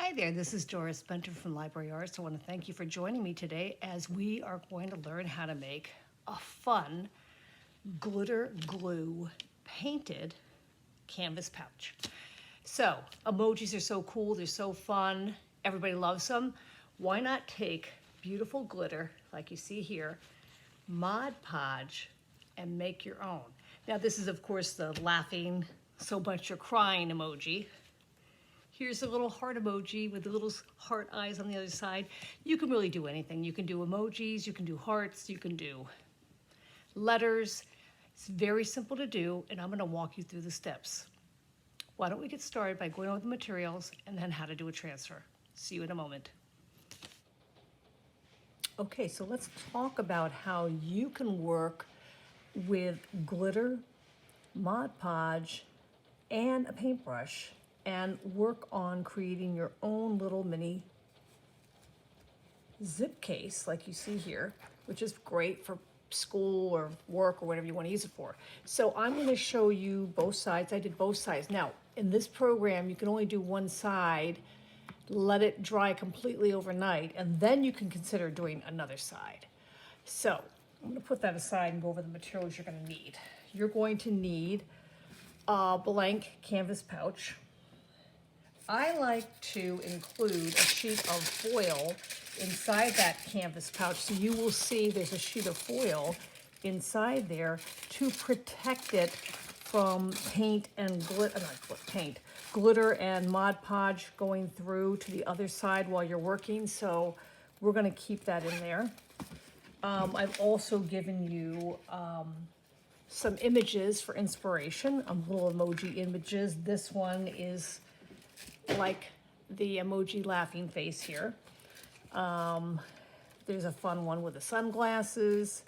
Hi there, this is Doris Benter from Library Arts. I want to thank you for joining me today as we are going to learn how to make a fun glitter glue painted canvas pouch. So, emojis are so cool, they're so fun, everybody loves them. Why not take beautiful glitter, like you see here, Mod Podge, and make your own? Now this is of course the laughing so much you're crying emoji. Here's a little heart emoji with the little heart eyes on the other side. You can really do anything. You can do emojis, you can do hearts, you can do letters. It's very simple to do, and I'm gonna walk you through the steps. Why don't we get started by going over the materials and then how to do a transfer. See you in a moment. Okay, so let's talk about how you can work with glitter, Mod Podge, and a paintbrush and work on creating your own little mini zip case like you see here, which is great for school or work or whatever you want to use it for. So I'm going to show you both sides. I did both sides. Now, in this program, you can only do one side, let it dry completely overnight, and then you can consider doing another side. So I'm going to put that aside and go over the materials you're going to need. You're going to need a blank canvas pouch. I like to include a sheet of foil inside that canvas pouch. So you will see there's a sheet of foil inside there to protect it from paint and glitter and Mod Podge going through to the other side while you're working. So we're gonna keep that in there. I've also given you some images for inspiration, little emoji images. This one is like the emoji laughing face here. There's a fun one with the sunglasses,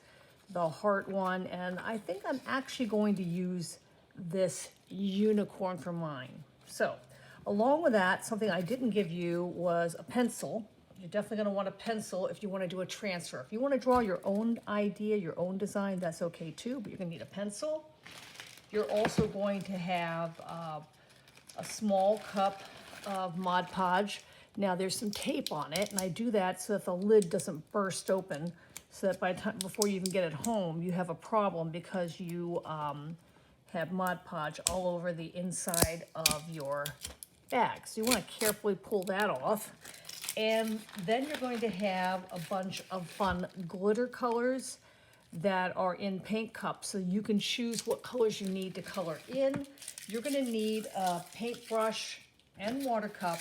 the heart one, and I think I'm actually going to use this unicorn for mine. So, along with that, something I didn't give you was a pencil. You're definitely going to want a pencil if you want to do a transfer. If you want to draw your own idea, your own design, that's okay too, but you're going to need a pencil. You're also going to have a small cup of Mod Podge. Now there's some tape on it, and I do that so that the lid doesn't burst open, so that by the time before you even get it home, you have a problem because you have Mod Podge all over the inside of your bag. So you want to carefully pull that off. And then you're going to have a bunch of fun glitter colors that are in paint cups, so you can choose what colors you need to color in. You're going to need a paintbrush and water cup,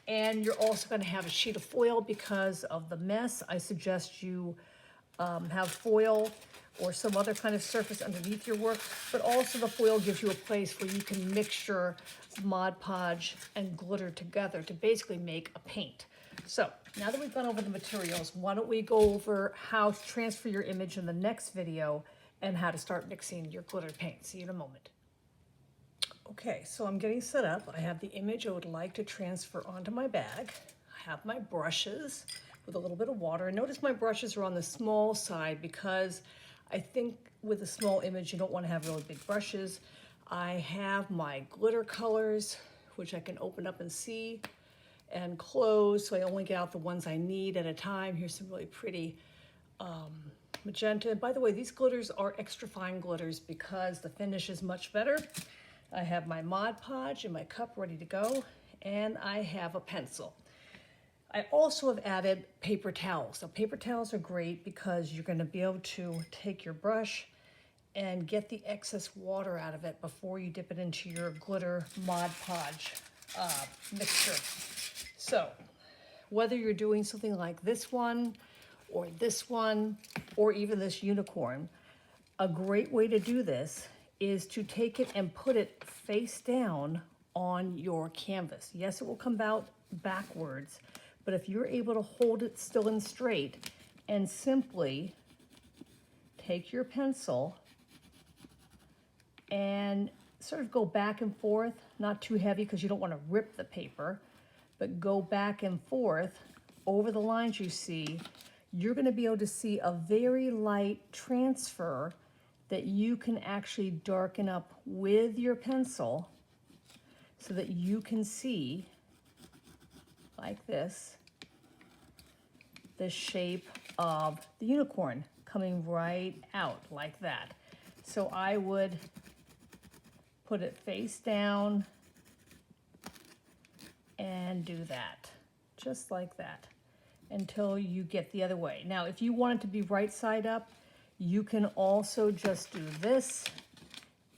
and you're also going to have a sheet of foil because of the mess. I suggest you have foil or some other kind of surface underneath your work, but also the foil gives you a place where you can mix your Mod Podge and glitter together to basically make a paint. So now that we've gone over the materials, why don't we go over how to transfer your image in the next video and how to start mixing your glitter paint. See you in a moment. Okay, so I'm getting set up. I have the image I would like to transfer onto my bag. I have my brushes with a little bit of water. And notice my brushes are on the small side because I think with a small image you don't want to have really big brushes. I have my glitter colors, which I can open up and see and close, so I only get out the ones I need at a time. Here's some really pretty magenta. By the way, these glitters are extra fine glitters because the finish is much better. I have my Mod Podge in my cup ready to go, and I have a pencil. I also have added paper towels. So paper towels are great because you're going to be able to take your brush and get the excess water out of it before you dip it into your glitter Mod Podge mixture. So whether you're doing something like this one, or even this unicorn, a great way to do this is to take it and put it face down on your canvas. Yes, it will come out backwards, but if you're able to hold it still and straight and simply take your pencil and sort of go back and forth, not too heavy because you don't want to rip the paper, but go back and forth over the lines you see, you're going to be able to see a very light transfer that you can actually darken up with your pencil so that you can see like this, the shape of the unicorn coming right out like that. So I would put it face down and do that, just like that, until you get the other way. Now, if you want it to be right side up, you can also just do this,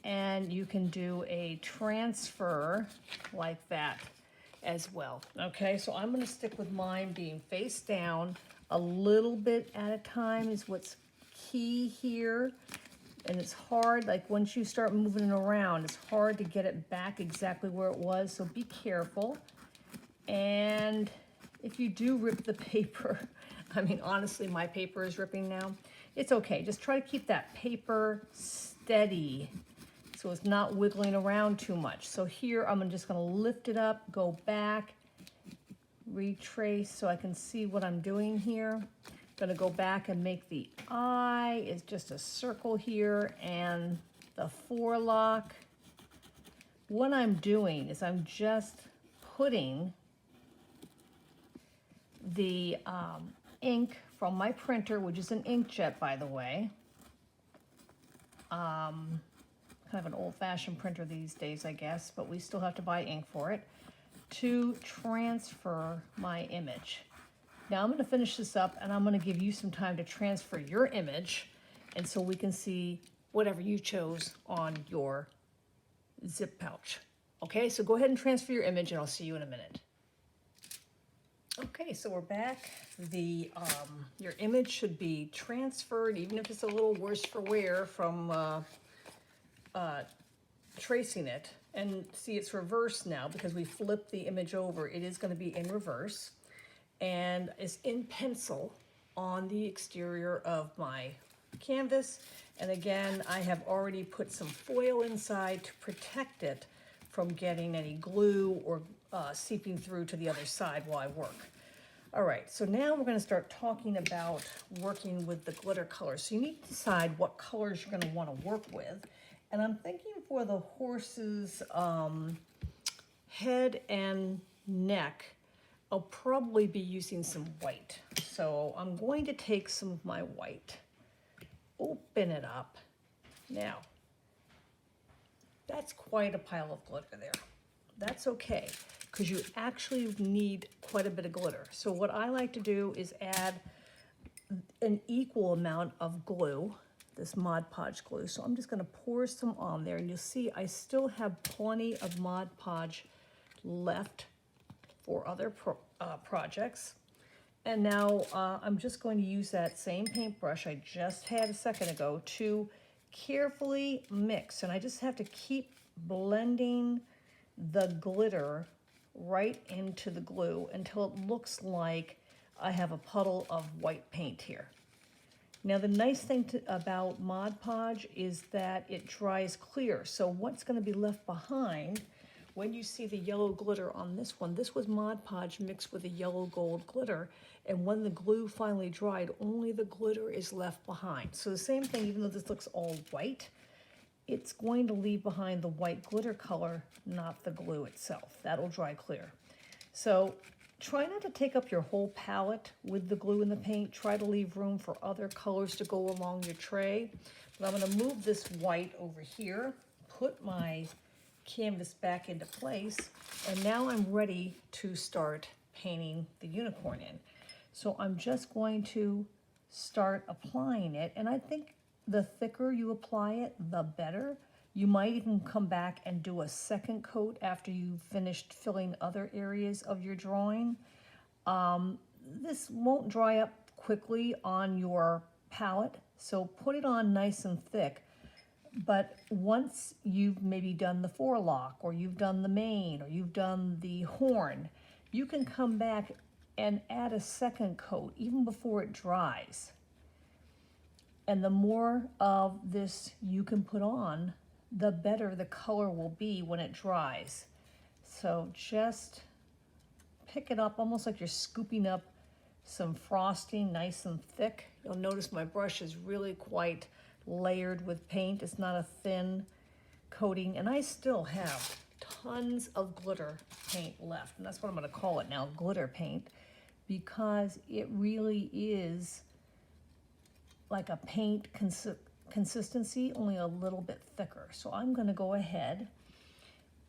and you can do a transfer like that as well. Okay, so I'm gonna stick with mine being face down. A little bit at a time is what's key here. And it's hard, like once you start moving it around, it's hard to get it back exactly where it was, so be careful. And if you do rip the paper, I mean, honestly, my paper is ripping now. It's okay, just try to keep that paper steady so it's not wiggling around too much. So here, I'm just gonna lift it up, go back, retrace so I can see what I'm doing here. Gonna go back and make the eye is just a circle here, and the forelock. What I'm doing is I'm just putting the ink from my printer, which is an inkjet, by the way. Kind of an old-fashioned printer these days, I guess, but we still have to buy ink for it, to transfer my image. Now I'm going to finish this up, and I'm going to give you some time to transfer your image, and so we can see whatever you chose on your zip pouch. Okay, so go ahead and transfer your image, and I'll see you in a minute. Okay, so we're back. Your image should be transferred, even if it's a little worse for wear from tracing it. And see, it's reversed now because we flipped the image over. It is going to be in reverse, and it's in pencil on the exterior of my canvas. And again, I have already put some foil inside to protect it from getting any glue or seeping through to the other side while I work. All right, so now we're going to start talking about working with the glitter colors. So you need to decide what colors you're going to want to work with. And I'm thinking for the horse's head and neck, I'll probably be using some white. So I'm going to take some of my white, open it up. Now, that's quite a pile of glitter there. That's okay, because you actually need quite a bit of glitter. So what I like to do is add an equal amount of glue, this Mod Podge glue. So I'm just going to pour some on there, and you'll see I still have plenty of Mod Podge left for other projects. And now I'm just going to use that same paintbrush I just had a second ago to carefully mix. And I just have to keep blending the glitter right into the glue until it looks like I have a puddle of white paint here. Now the nice thing about Mod Podge is that it dries clear. So what's going to be left behind when you see the yellow glitter on this one, this was Mod Podge mixed with a yellow gold glitter. And when the glue finally dried, only the glitter is left behind. So the same thing, even though this looks all white, it's going to leave behind the white glitter color, not the glue itself. That'll dry clear. So try not to take up your whole palette with the glue and the paint. Try to leave room for other colors to go along your tray. But I'm going to move this white over here, put my canvas back into place, and now I'm ready to start painting the unicorn in. So I'm just going to start applying it, and I think the thicker you apply it, the better. You might even come back and do a second coat after you've finished filling other areas of your drawing. This won't dry up quickly on your palette, so put it on nice and thick. But once you've maybe done the forelock, or you've done the mane, or you've done the horn, you can come back and add a second coat even before it dries. And the more of this you can put on, the better the color will be when it dries. So just pick it up almost like you're scooping up some frosting, nice and thick. You'll notice my brush is really quite layered with paint. It's not a thin coating, and I still have tons of glitter paint left, and that's what I'm going to call it now, glitter paint, because it really is like a paint consistency, only a little bit thicker. So I'm going to go ahead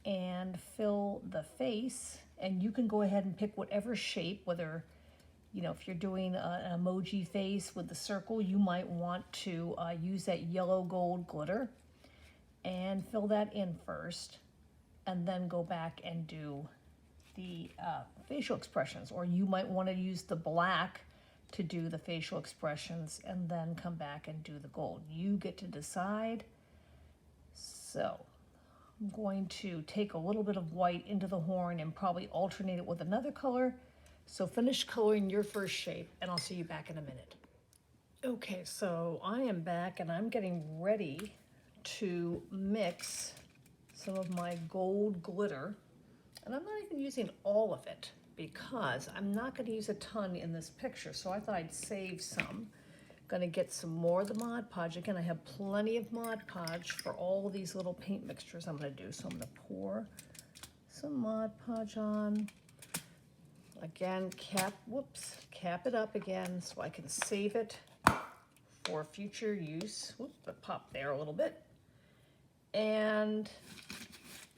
and fill the face, and you can go ahead and pick whatever shape, whether, you know, if you're doing an emoji face with the circle, you might want to use that yellow gold glitter and fill that in first, and then go back and do the facial expressions. Or you might want to use the black to do the facial expressions and then come back and do the gold. You get to decide. So I'm going to take a little bit of white into the horn and probably alternate it with another color. So finish coloring your first shape, and I'll see you back in a minute. Okay, so I am back and I'm getting ready to mix some of my gold glitter. And I'm not even using all of it because I'm not going to use a ton in this picture. So I thought I'd save some. Going to get some more of the Mod Podge. Again, I have plenty of Mod Podge for all these little paint mixtures I'm going to do. So I'm going to pour some Mod Podge on. Again, cap it up again so I can save it for future use. Whoop, it popped there a little bit. And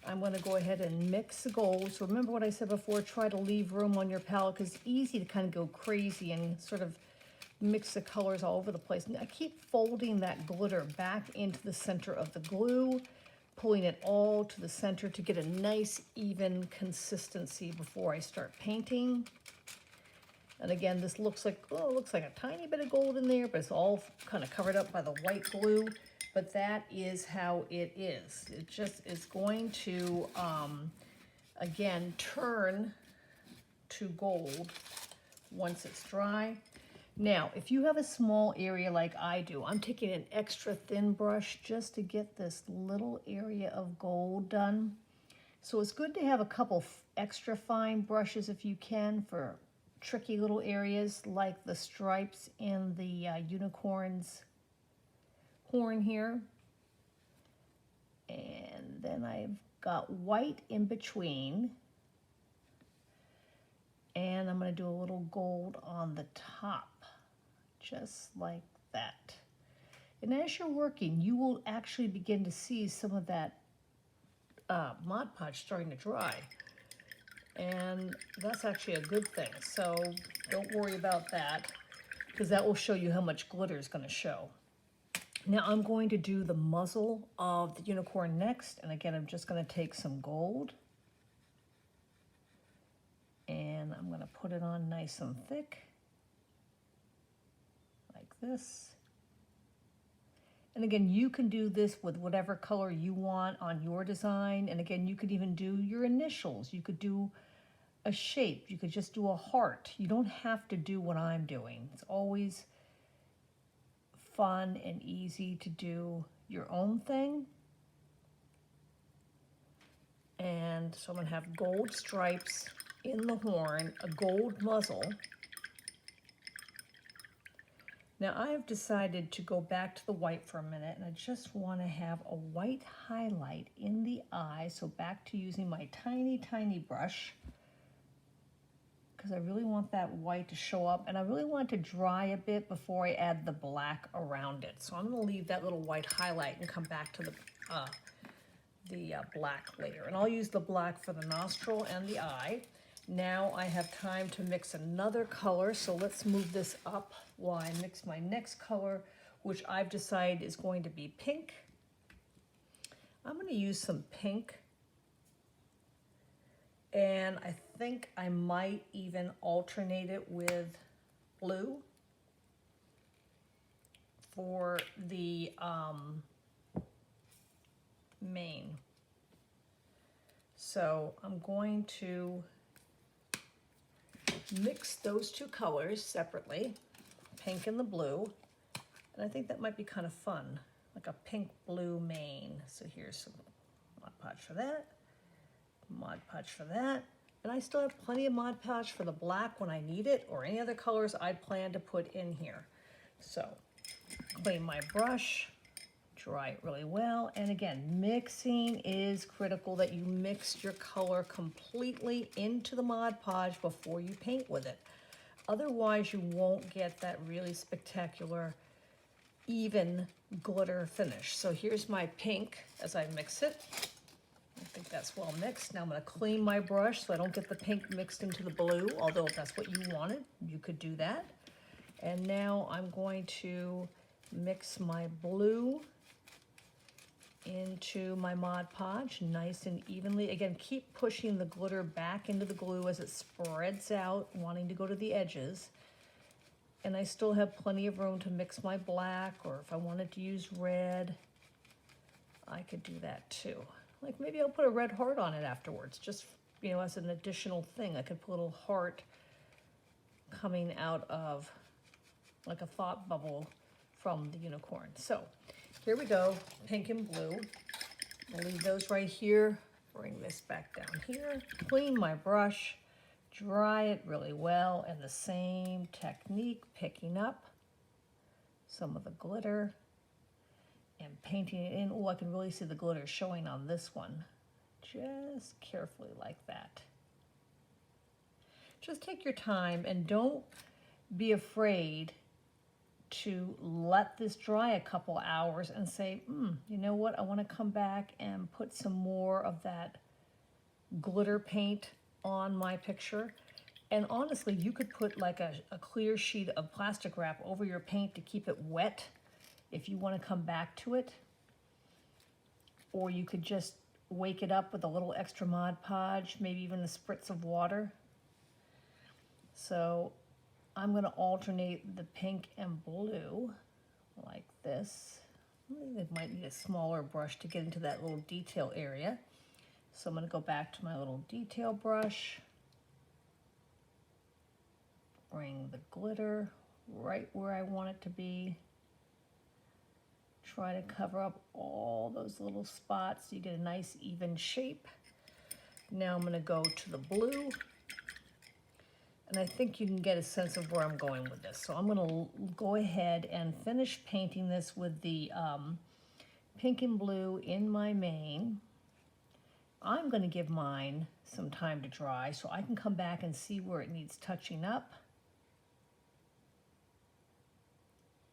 I'm going to go ahead and mix the gold. So remember what I said before, try to leave room on your palette because it's easy to kind of go crazy and sort of mix the colors all over the place. And I keep folding that glitter back into the center of the glue, pulling it all to the center to get a nice even consistency before I start painting. And again, this looks like, oh, it looks like a tiny bit of gold in there, but it's all kind of covered up by the white glue. But that is how it is. It just is going to, again, turn to gold once it's dry. Now, if you have a small area like I do, I'm taking an extra thin brush just to get this little area of gold done. So it's good to have a couple extra fine brushes if you can for tricky little areas like the stripes in the unicorn's horn here. And then I've got white in between. And I'm going to do a little gold on the top, just like that. And as you're working, you will actually begin to see some of that Mod Podge starting to dry. And that's actually a good thing. So don't worry about that, because that will show you how much glitter is going to show. Now I'm going to do the muzzle of the unicorn next. And again, I'm just going to take some gold. And I'm going to put it on nice and thick, like this. And again, you can do this with whatever color you want on your design. And again, you could even do your initials. You could do a shape. You could just do a heart. You don't have to do what I'm doing. It's always fun and easy to do your own thing. And so I'm going to have gold stripes in the horn, a gold muzzle. Now I have decided to go back to the white for a minute, and I just want to have a white highlight in the eye. So back to using my tiny, tiny brush, because I really want that white to show up, and I really want it to dry a bit before I add the black around it. So I'm going to leave that little white highlight and come back to the black later. And I'll use the black for the nostril and the eye. Now I have time to mix another color, so let's move this up while I mix my next color, which I've decided is going to be pink. I'm going to use some pink, and I think I might even alternate it with blue for the mane. So I'm going to mix those two colors separately, pink and the blue, and I think that might be kind of fun, like a pink-blue mane. So here's some Mod Podge for that, Mod Podge for that, and I still have plenty of Mod Podge for the black when I need it, or any other colors I plan to put in here. So clean my brush, Dry it really well. And again, mixing is critical, that you mix your color completely into the Mod Podge before you paint with it. Otherwise, you won't get that really spectacular, even glitter finish. So here's my pink as I mix it. I think that's well mixed. Now I'm going to clean my brush so I don't get the pink mixed into the blue, although if that's what you wanted, you could do that. And now I'm going to mix my blue into my Mod Podge nice and evenly. Again, keep pushing the glitter back into the glue as it spreads out, wanting to go to the edges. And I still have plenty of room to mix my black, or if I wanted to use red, I could do that too. Like maybe I'll put a red heart on it afterwards, just, you know, as an additional thing. I could put a little heart coming out of like a thought bubble from the unicorn. So here we go, pink and blue. I'll leave those right here. Bring this back down here. Clean my brush, dry it really well, and the same technique, picking up some of the glitter and painting it in. Oh, I can really see the glitter showing on this one. Just carefully like that. Just take your time and don't be afraid to let this dry a couple hours and say, you know what, I want to come back and put some more of that glitter paint on my picture. And honestly, you could put like a clear sheet of plastic wrap over your paint to keep it wet if you want to come back to it. Or you could just wake it up with a little extra Mod Podge, maybe even a spritz of water. So I'm going to alternate the pink and blue like this. I might need a smaller brush to get into that little detail area. So I'm going to go back to my little detail brush. Bring the glitter right where I want it to be. Try to cover up all those little spots so you get a nice even shape. Now I'm going to go to the blue. And I think you can get a sense of where I'm going with this. So I'm going to go ahead and finish painting this with the pink and blue in my main. I'm going to give mine some time to dry so I can come back and see where it needs touching up.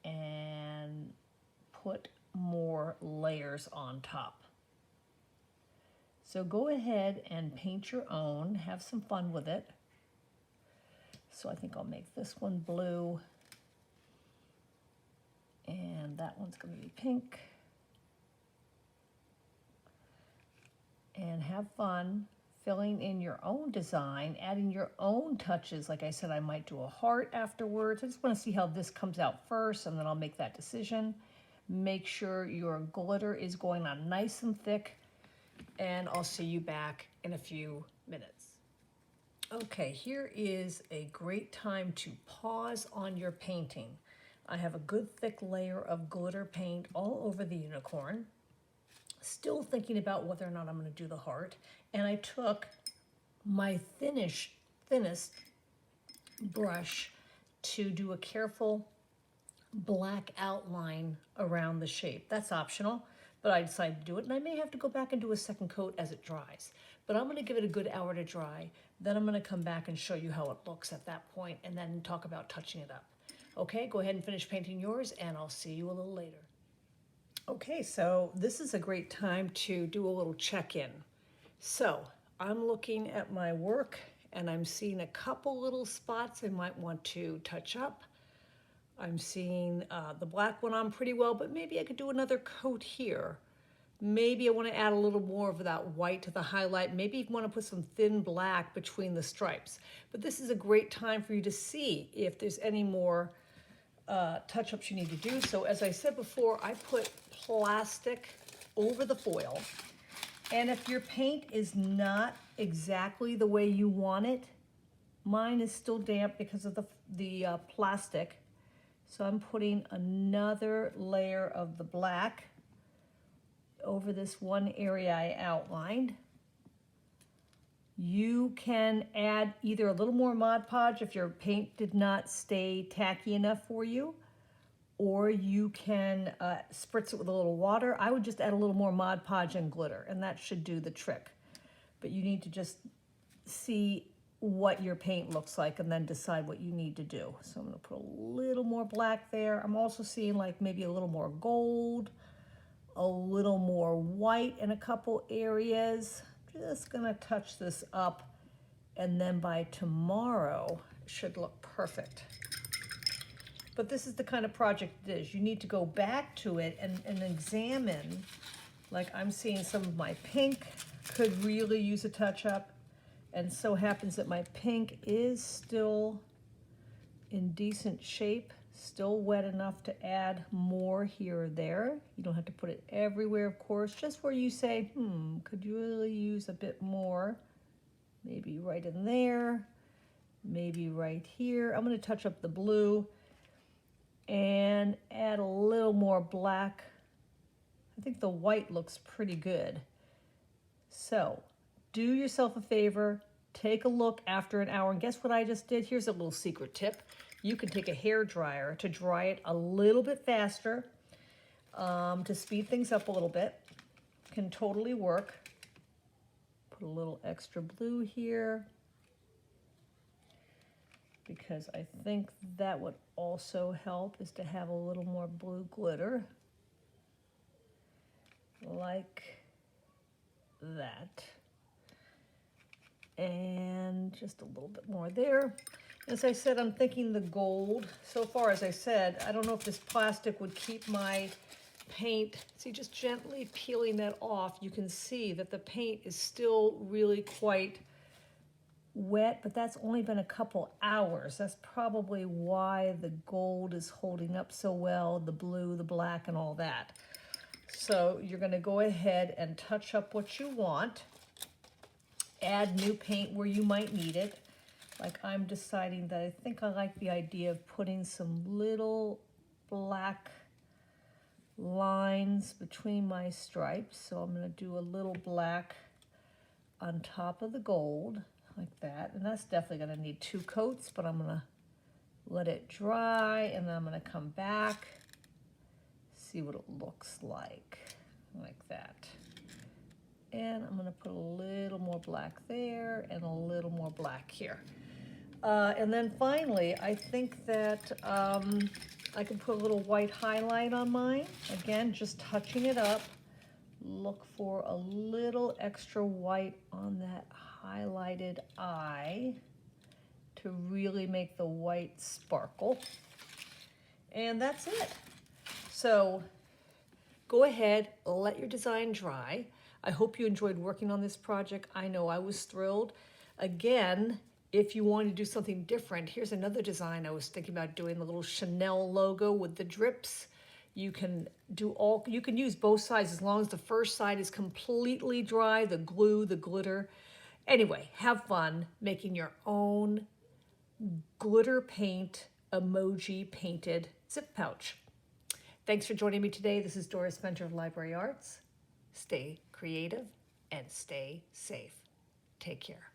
And put more layers on top. So go ahead and paint your own. Have some fun with it. So I think I'll make this one blue, and that one's going to be pink. And have fun filling in your own design, adding your own touches. Like I said, I might do a heart afterwards. I just want to see how this comes out first, and then I'll make that decision. Make sure your glitter is going on nice and thick, and I'll see you back in a few minutes. Okay, here is a great time to pause on your painting. I have a good thick layer of glitter paint all over the unicorn. Still thinking about whether or not I'm going to do the heart. And I took my thinnest brush to do a careful black outline around the shape. That's optional, but I decided to do it. And I may have to go back and do a second coat as it dries. But I'm going to give it a good hour to dry. Then I'm going to come back and show you how it looks at that point, and then talk about touching it up. Okay, go ahead and finish painting yours, and I'll see you a little later. Okay, so this is a great time to do a little check-in. So I'm looking at my work, and I'm seeing a couple little spots I might want to touch up. I'm seeing the black one on pretty well, but maybe I could do another coat here. Maybe I want to add a little more of that white to the highlight. Maybe you want to put some thin black between the stripes. But this is a great time for you to see if there's any more touch-ups you need to do. So as I said before, I put plastic over the foil. And if your paint is not exactly the way you want it, mine is still damp because of the plastic. So I'm putting another layer of the black over this one area I outlined. You can add either a little more Mod Podge if your paint did not stay tacky enough for you, or you can spritz it with a little water. I would just add a little more Mod Podge and glitter, and that should do the trick. But you need to just see what your paint looks like and then decide what you need to do. So I'm gonna put a little more black there. I'm also seeing like maybe a little more gold, a little more white in a couple areas. Just gonna touch this up, and then by tomorrow it should look perfect. But this is the kind of project it is. You need to go back to it and examine, like I'm seeing some of my pink could really use a touch up. And so happens that my pink is still in decent shape, still wet enough to add more here or there. You don't have to put it everywhere, of course, just where you say, could you really use a bit more? Maybe right in there, maybe right here. I'm gonna touch up the blue and add a little more black. I think the white looks pretty good. So do yourself a favor, take a look after an hour, and guess what I just did? Here's a little secret tip. You can take a hair dryer to dry it a little bit faster, to speed things up a little bit. Can totally work. Put a little extra blue here, because I think that would also help, is to have a little more blue glitter, like that. And just a little bit more there. As I said, I'm thinking the gold. So far, as I said, I don't know if this plastic would keep my paint. See, just gently peeling that off, you can see that the paint is still really quite wet, but that's only been a couple hours. That's probably why the gold is holding up so well, the blue, the black, and all that. So you're gonna go ahead and touch up what you want. Add new paint where you might need it. Like I'm deciding that I think I like the idea of putting some little black lines between my stripes. So I'm gonna do a little black on top of the gold, like that. And that's definitely gonna need 2 coats, but I'm gonna let it dry, and then I'm gonna come back, see what it looks like that. And I'm gonna put a little more black there and a little more black here. And then finally, I think that I can put a little white highlight on mine. Again, just touching it up. Look for a little extra white on that highlighted eye to really make the white sparkle. And that's it. So go ahead, let your design dry. I hope you enjoyed working on this project. I know I was thrilled. Again, if you want to do something different, here's another design I was thinking about doing, the little Chanel logo with the drips. You can use both sides as long as the first side is completely dry, the glue, the glitter. Anyway, have fun making your own glitter paint emoji painted zip pouch. Thanks for joining me today. This is Doris Spencer of Library Arts. Stay creative and stay safe. Take care.